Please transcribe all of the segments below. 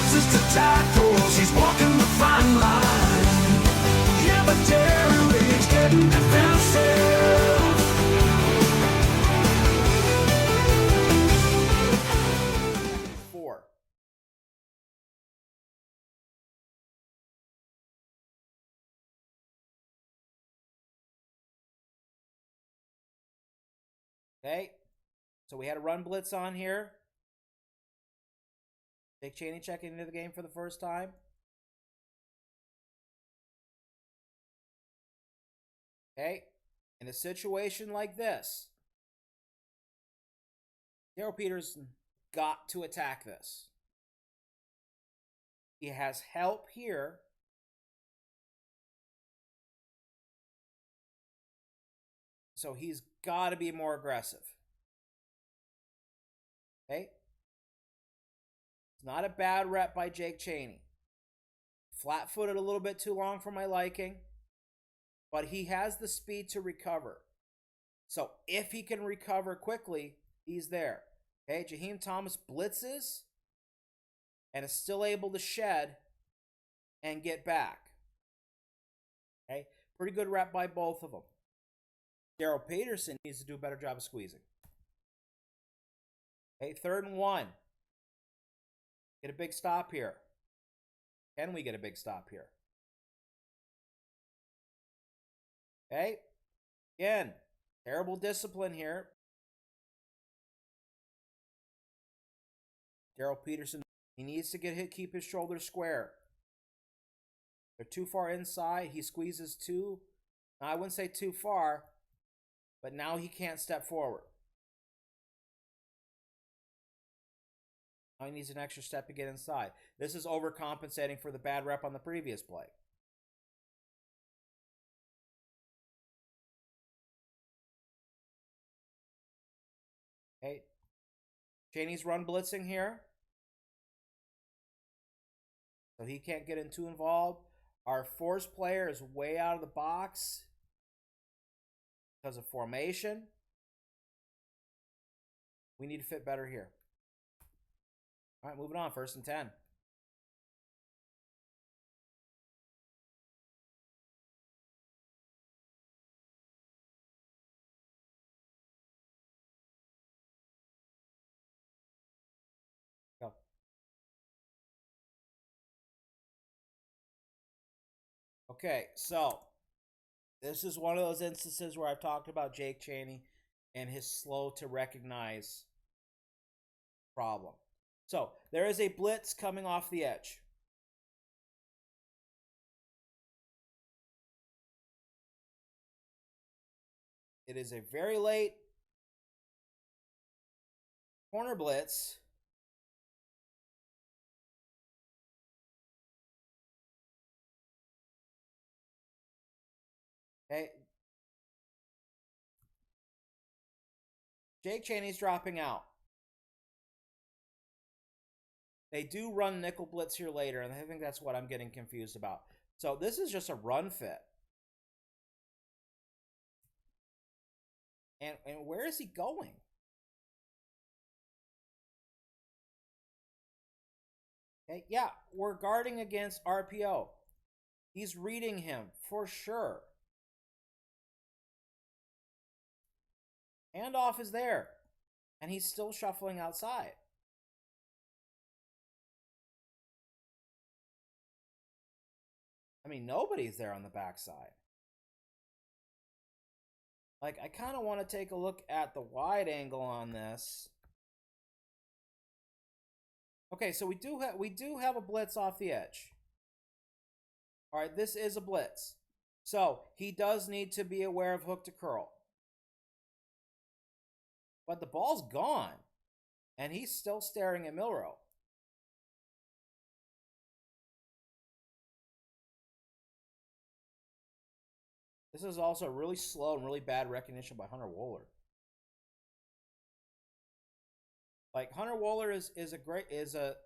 boxes to tackles, he's walking the fine line. Yeah, but Darren Reed's getting defensive. Four. Okay, so we had a run blitz on here. Jake Chaney checking into the game for the first time. Okay, in a situation like this, Daryl Peterson got to attack this. He has help here. So he's got to be more aggressive. Okay? It's not a bad rep by Jake Chaney. Flat-footed a little bit too long for my liking, but he has the speed to recover. So if he can recover quickly, he's there. Okay, Jaheim Thomas blitzes and is still able to shed and get back. Okay, pretty good rep by both of them. Daryl Peterson needs to do a better job of squeezing. Okay, 3rd and 1. Get a big stop here. Can we get a big stop here? Okay, again, terrible discipline here. Daryl Peterson, he needs to keep his shoulders square. They're too far inside. He squeezes too. I wouldn't say too far, but now he can't step forward. Now he needs an extra step to get inside. This is overcompensating for the bad rep on the previous play. Okay. Chaney's run blitzing here. So he can't get too involved. Our force player is way out of the box because of formation. We need to fit better here. All right, moving on. 1st and 10. Go. Okay, so this is one of those instances where I've talked about Jake Chaney and his slow to recognize problem. So there is a blitz coming off the edge. It is a very late corner blitz. Okay. Jake Chaney's dropping out. They do run nickel blitz here later, and I think that's what I'm getting confused about. So this is just a run fit. And where is he going? Okay, yeah, we're guarding against RPO. He's reading him for sure. Handoff is there, and he's still shuffling outside. I mean, nobody's there on the backside. Like, I kind of want to take a look at the wide angle on this. Okay, so we do have a blitz off the edge. All right, this is a blitz. So he does need to be aware of hook to curl. But the ball's gone, and he's still staring at Milrow. This is also really slow and really bad recognition by Hunter Wohler. Like, Hunter Wohler is a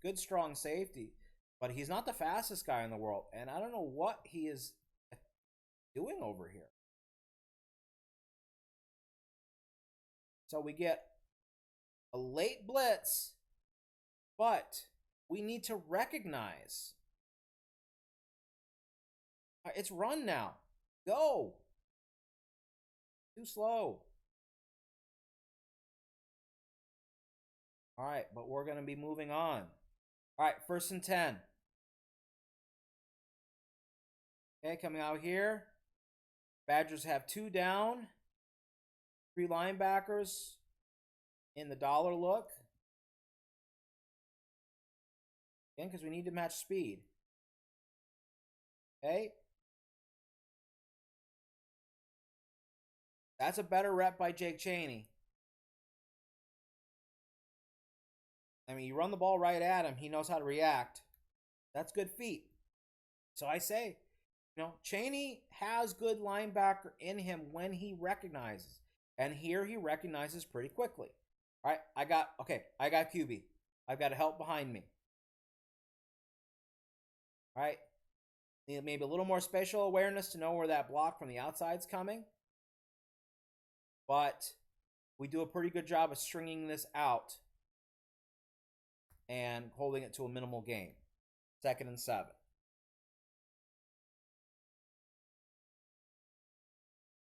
good strong safety, but he's not the fastest guy in the world, and I don't know what he is doing over here. So we get a late blitz, but we need to recognize. It's run now. Go. Too slow. All right, but we're going to be moving on. All right, 1st and 10. Okay, coming out here. Badgers have 2 down. 3 linebackers in the dollar look. Again, because we need to match speed. Okay. That's a better rep by Jake Chaney. I mean, you run the ball right at him, he knows how to react. That's good feet. So I say, Chaney has good linebacker in him when he recognizes. And here he recognizes pretty quickly. All right, I got QB. I've got help behind me. All right, maybe a little more spatial awareness to know where that block from the outside's coming. But we do a pretty good job of stringing this out and holding it to a minimal gain. 2nd and 7.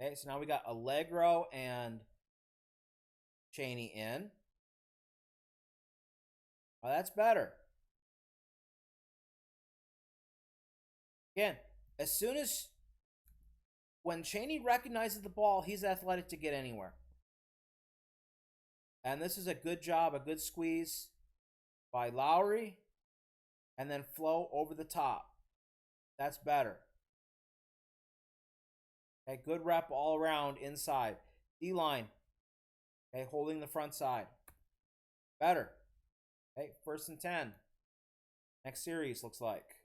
Okay, so now we got Allegro and Chaney in. Oh, that's better. Again, when Chaney recognizes the ball, he's athletic to get anywhere. And this is a good job, a good squeeze by Lowry, and then flow over the top. That's better. Okay, good rep all around inside. D-line. Okay, holding the front side. Better. Okay, 1st and 10. Next series looks like.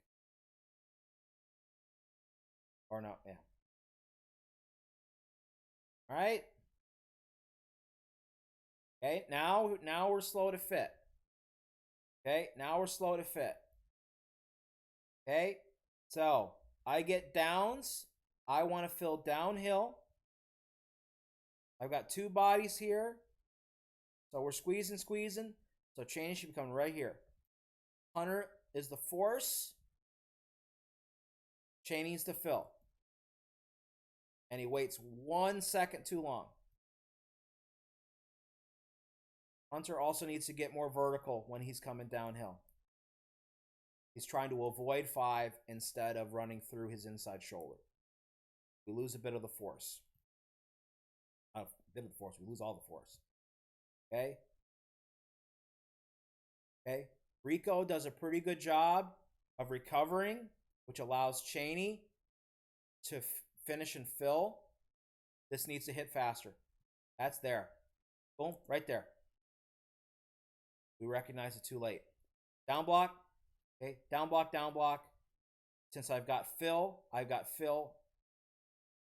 Or no, yeah. All right. Okay, now we're slow to fit. Okay, now we're slow to fit. Okay, so I get downs. I want to fill downhill. I've got 2 bodies here. So we're squeezing. So Chaney should be coming right here. Hunter is the force. Chaney's the fill. And he waits 1 second too long. Hunter also needs to get more vertical when he's coming downhill. He's trying to avoid 5 instead of running through his inside shoulder. We lose a bit of the force. We lose all the force. Okay? Okay? Rico does a pretty good job of recovering, which allows Chaney to finish and fill. This needs to hit faster. That's there. Boom, right there. We recognize it too late. Down block. Okay, down block. Since I've got Phil.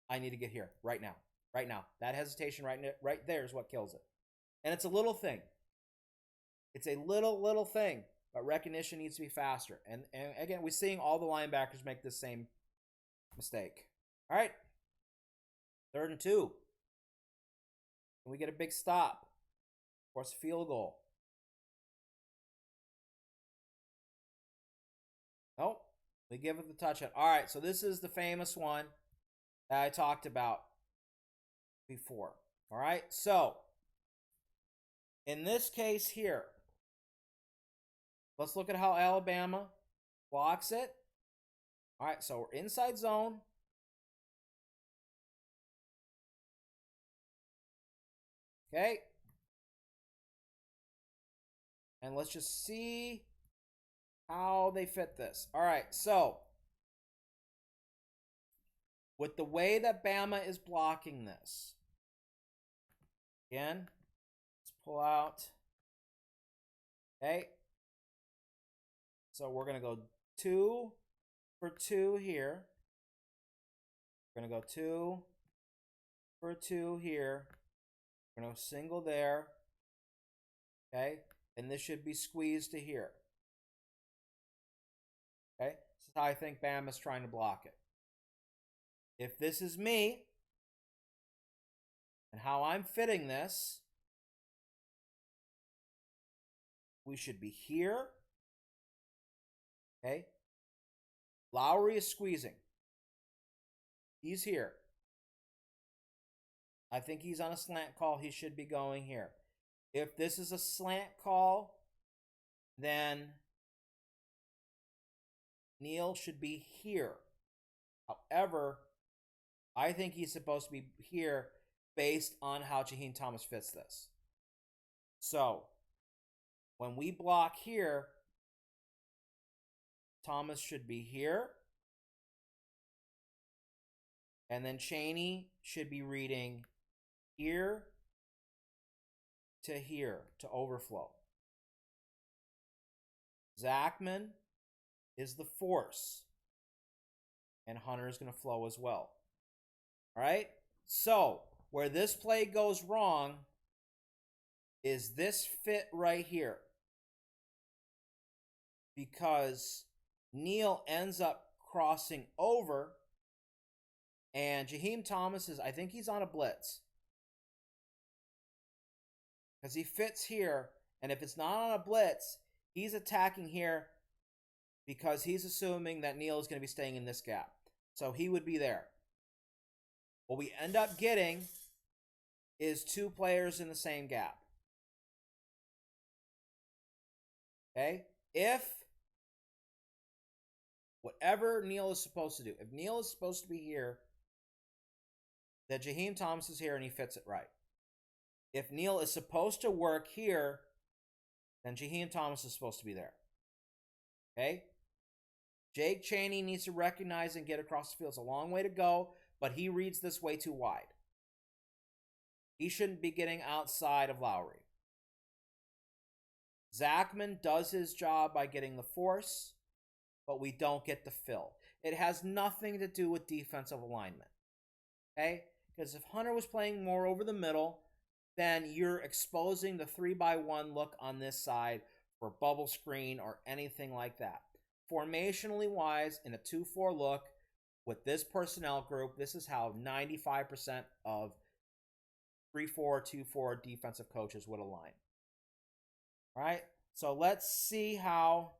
I need to get here right now. That hesitation right there is what kills it. And it's a little thing. It's a little thing, but recognition needs to be faster. And again, we're seeing all the linebackers make the same mistake. All right. 3rd and 2. Can we get a big stop? Of course, field goal. Nope. We give it the touchdown. All right, so this is the famous one that I talked about before. All right, so in this case here, let's look at how Alabama blocks it. All right, so we're inside zone. Okay. And let's just see how they fit this. All right, so with the way that Bama is blocking this, again, let's pull out. Okay. So we're going to go 2 for 2 here. We're going to go 2 for 2 here. We're going to single there. Okay. And this should be squeezed to here. Okay. This is how I think Bama's trying to block it. If this is me, and how I'm fitting this, we should be here. Okay? Lowry is squeezing. He's here. I think he's on a slant call. He should be going here. If this is a slant call, then Neil should be here. However, I think he's supposed to be here based on how Jaheim Thomas fits this. So, when we block here, Thomas should be here. And then Chaney should be reading here to overflow. Zachman is the force. And Hunter is going to flow as well. All right? So, where this play goes wrong is this fit right here. Because Neil ends up crossing over, and Jaheim Thomas I think he's on a blitz. Because he fits here, and if it's not on a blitz, he's attacking here because he's assuming that Neil is going to be staying in this gap. So he would be there. What we end up getting is two players in the same gap. Okay? If whatever Neil is supposed to do, if Neil is supposed to be here, then Jaheim Thomas is here and he fits it right. If Neil is supposed to work here, then Jaheim Thomas is supposed to be there. Okay? Jake Chaney needs to recognize and get across the field. It's a long way to go, but he reads this way too wide. He shouldn't be getting outside of Lowry. Zachman does his job by getting the force, but we don't get the fill. It has nothing to do with defensive alignment. Okay? Because if Hunter was playing more over the middle, then you're exposing the 3-by-1 look on this side for bubble screen or anything like that. Formationally wise, in a 2-4 look, with this personnel group, this is how 95% of 3-4, 2-4 defensive coaches would align. All right, so let's see how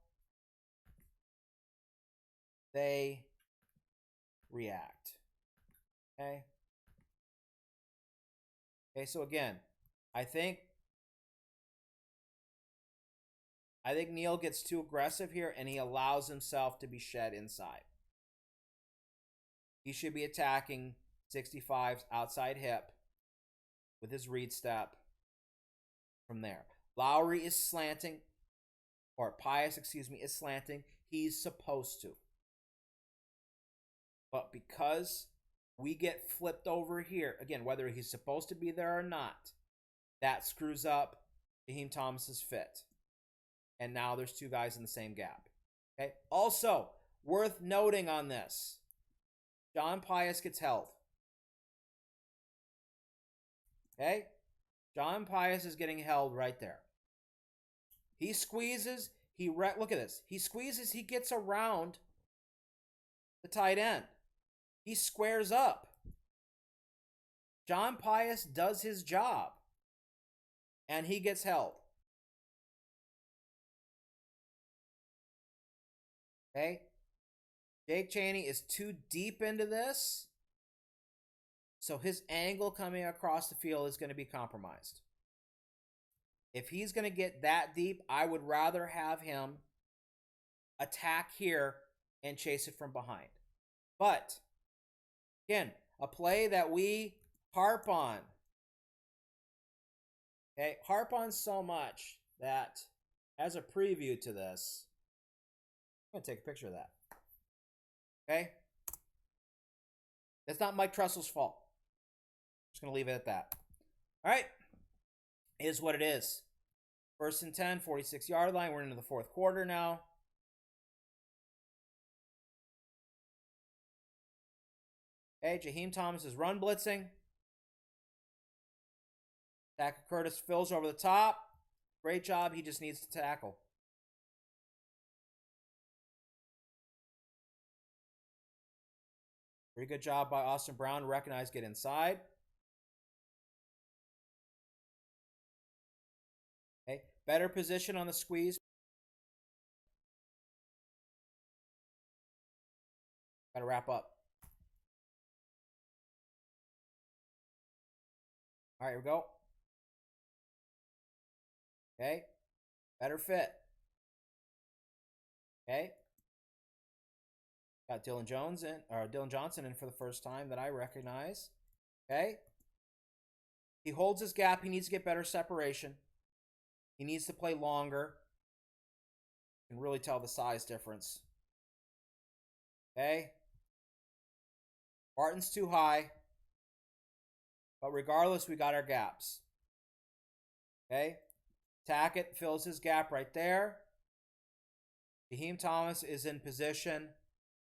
they react. Okay. Okay, so again, I think Neil gets too aggressive here and he allows himself to be shed inside. He should be attacking 65's outside hip with his read step from there. Lowry is slanting, or Pius, is slanting. He's supposed to. But because we get flipped over here, again, whether he's supposed to be there or not, that screws up Jaheim Thomas's fit. And now there's two guys in the same gap. Okay. Also, worth noting on this, John Pius gets held. Okay? John Pius is getting held right there. He squeezes, look at this. He squeezes, he gets around the tight end. He squares up. John Pius does his job. And he gets held. Okay? Jake Chaney is too deep into this. So his angle coming across the field is going to be compromised. If he's going to get that deep, I would rather have him attack here and chase it from behind. But, again, a play that we harp on. Okay, harp on so much that as a preview to this, I'm going to take a picture of that. Okay? It's not Mike Trestle's fault. I'm just going to leave it at that. All right. Is what it is. 1st and 10, 46-yard line. We're into the fourth quarter now. Okay, Jaheim Thomas is run blitzing. Tackle Curtis fills over the top. Great job. He just needs to tackle. Pretty good job by Austin Brown to recognize, get inside. Okay, better position on the squeeze. Gotta wrap up. All right, here we go. Okay. Better fit. Okay. Got Dylan Johnson in for the first time that I recognize. Okay. He holds his gap. He needs to get better separation. He needs to play longer. You can really tell the size difference. Okay. Barton's too high. But regardless, we got our gaps. Okay. Tackett fills his gap right there. Jaheim Thomas is in position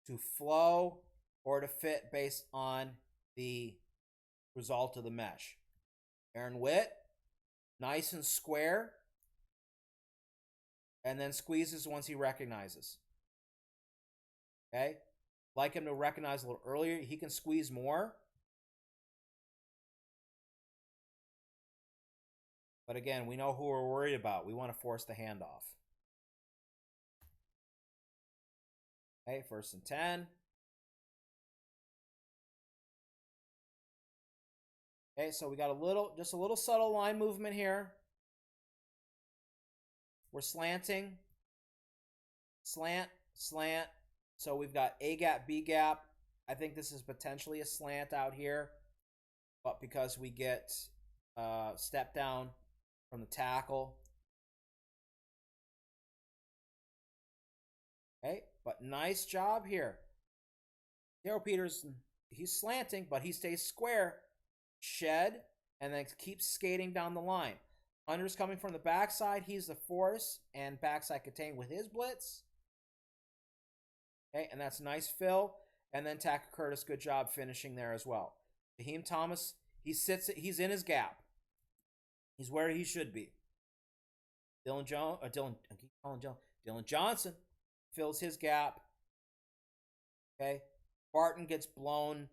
to flow or to fit based on the result of the mesh. Aaron Witt, nice and square, and then squeezes once he recognizes. Okay? Like him to recognize a little earlier. He can squeeze more. But again, we know who we're worried about. We want to force the handoff. Okay, 1st and 10. Okay, so we got just a little subtle line movement here. We're slanting. Slant, slant. So we've got A gap, B gap. I think this is potentially a slant out here. But because we get step down from the tackle. Okay, but nice job here. Daryl Peterson, he's slanting, but he stays square. Shed, and then keeps skating down the line. Hunter's coming from the backside. He's the force and backside contain with his blitz. Okay, and that's nice fill. And then Tacker Curtis, good job finishing there as well. Jaheim Thomas, he's in his gap. He's where he should be. Dylan Johnson fills his gap. Okay. Barton gets blown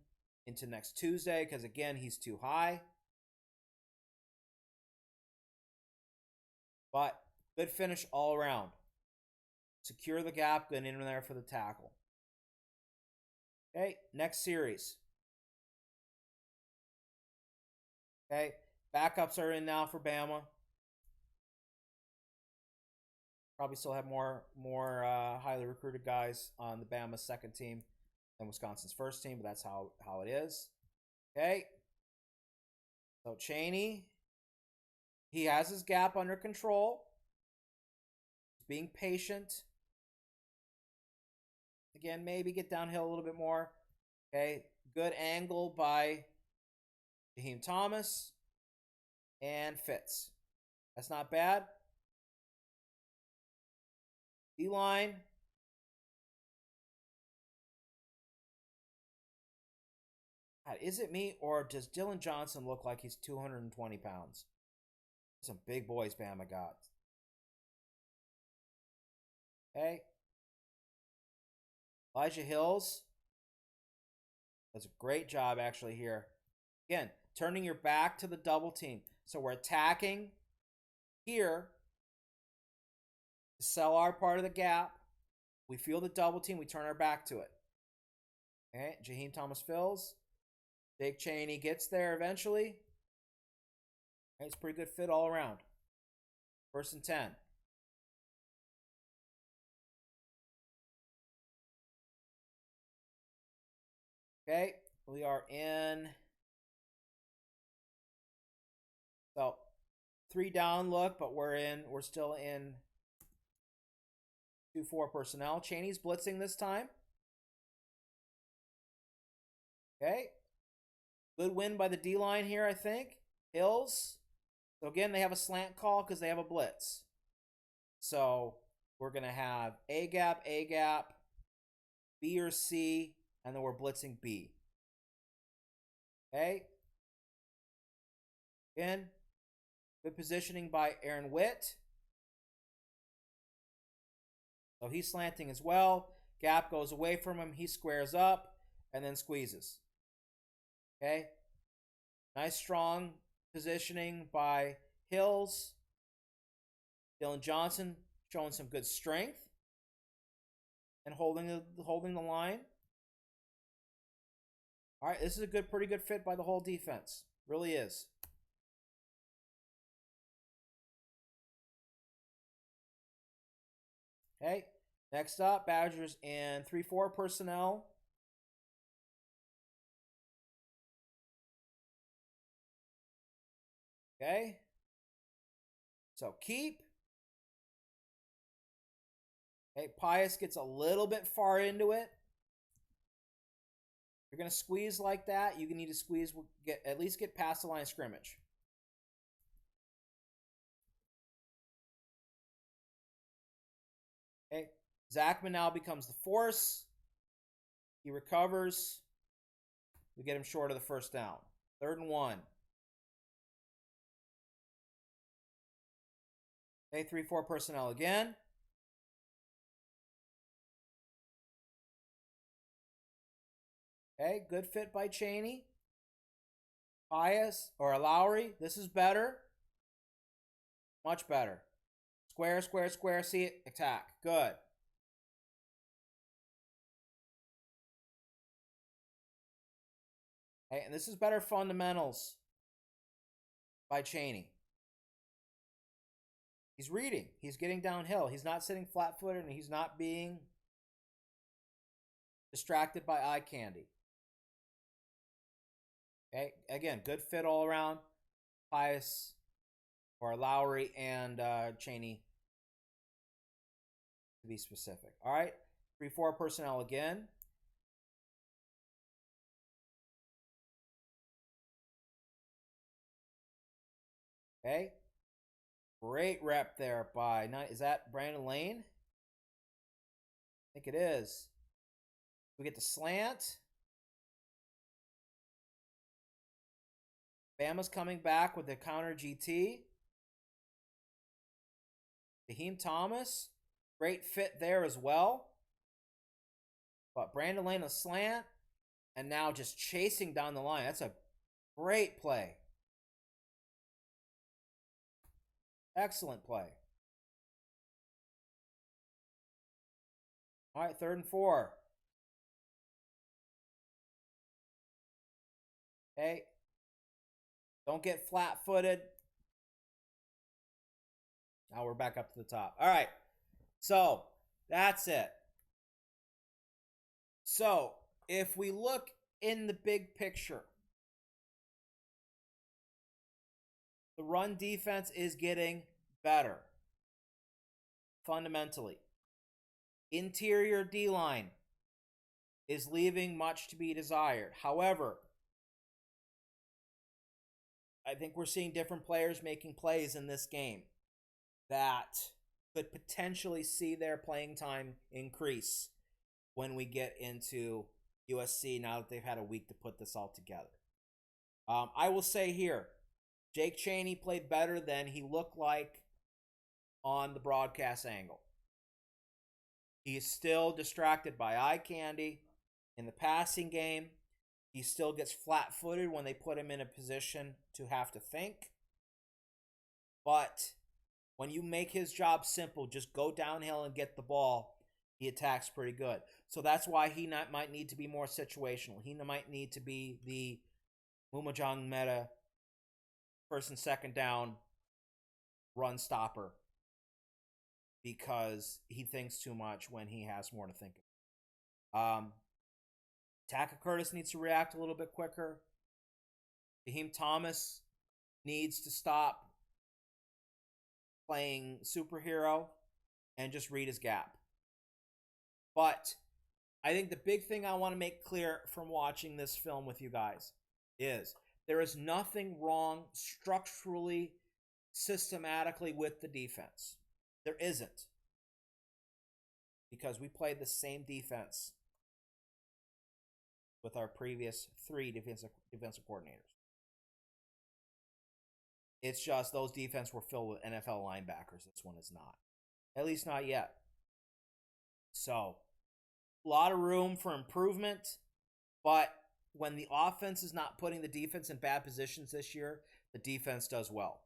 into next Tuesday because, again, he's too high. But good finish all around. Secure the gap, get in there for the tackle. Okay, next series. Okay, backups are in now for Bama. Probably still have more highly recruited guys on the Bama second team than Wisconsin's first team, but that's how it is. Okay. So Chaney, he has his gap under control. He's being patient. Again, maybe get downhill a little bit more. Okay. Good angle by Jaheim Thomas. And fits. That's not bad. D-line. God, is it me or does Dylan Johnson look like he's 220 pounds? Some big boys Bama got. Okay. Elijah Hills does a great job actually here. Again, turning your back to the double team. So we're attacking here to sell our part of the gap. We feel the double team. We turn our back to it. Okay. Jaheim Thomas fills. Jake Chaney gets there eventually. Okay, it's a pretty good fit all around. 1st and 10. Okay, we are in. So 3 down look, but we're still in 2-4 personnel. Chaney's blitzing this time. Okay. Good win by the D-line here, I think. Hills. So again, they have a slant call because they have a blitz. So we're going to have A gap, B or C, and then we're blitzing B. Okay. Again, good positioning by Aaron Witt. So he's slanting as well. Gap goes away from him. He squares up and then squeezes. Okay. Nice strong positioning by Hills. Dylan Johnson showing some good strength and holding the line. All right, this is a pretty good fit by the whole defense. Really is. Okay, next up, Badgers in 3-4 personnel. Okay, so keep. Okay, Pius gets a little bit far into it. You're going to squeeze like that, you need to squeeze, at least get past the line of scrimmage. Okay, Zachman now becomes the force. He recovers. We get him short of the first down. 3rd and 1. Okay, 3-4 personnel again. Okay, good fit by Chaney. Pius or Lowry. This is better. Much better. Square, square, square. See it. Attack. Good. Okay, and this is better fundamentals by Chaney. He's reading. He's getting downhill. He's not sitting flat-footed, and he's not being distracted by eye candy. Okay, again, good fit all around. Pius or Lowry and Chaney, to be specific. All right, 3-4 personnel again. Okay, great rep there by, is that Brandon Lane? I think it is. We get the slant. Bama's coming back with the counter GT. Raheem Thomas, great fit there as well. But Brandon Lane a slant, and now just chasing down the line. That's a great play. Excellent play. All right, 3rd and 4. Okay. Don't get flat-footed. Now we're back up to the top. All right. So, that's it. So, if we look in the big picture, the run defense is getting better. Fundamentally. Interior D-line is leaving much to be desired. However, I think we're seeing different players making plays in this game that could potentially see their playing time increase when we get into USC now that they've had a week to put this all together. I will say here, Jake Chaney played better than he looked like on the broadcast angle. He is still distracted by eye candy in the passing game. He still gets flat-footed when they put him in a position to have to think. But when you make his job simple, just go downhill and get the ball, he attacks pretty good. So that's why he might need to be more situational. He might need to be the Mumajong Meta first and second down run stopper because he thinks too much when he has more to think about. Taka Curtis needs to react a little bit quicker. Raheem Thomas needs to stop playing superhero and just read his gap. But I think the big thing I want to make clear from watching this film with you guys is there is nothing wrong structurally, systematically with the defense. There isn't. Because we played the same defense with our previous 3 defensive coordinators. It's just those defenses were filled with NFL linebackers. This one is not. At least not yet. So, a lot of room for improvement. But when the offense is not putting the defense in bad positions this year, the defense does well.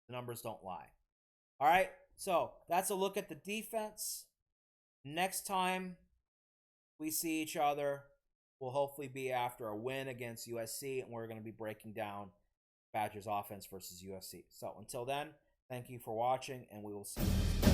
The numbers don't lie. All right, so that's a look at the defense. Next time we see each other, will hopefully be after a win against USC, and we're going to be breaking down Badgers offense versus USC. So until then, thank you for watching, and we will see you.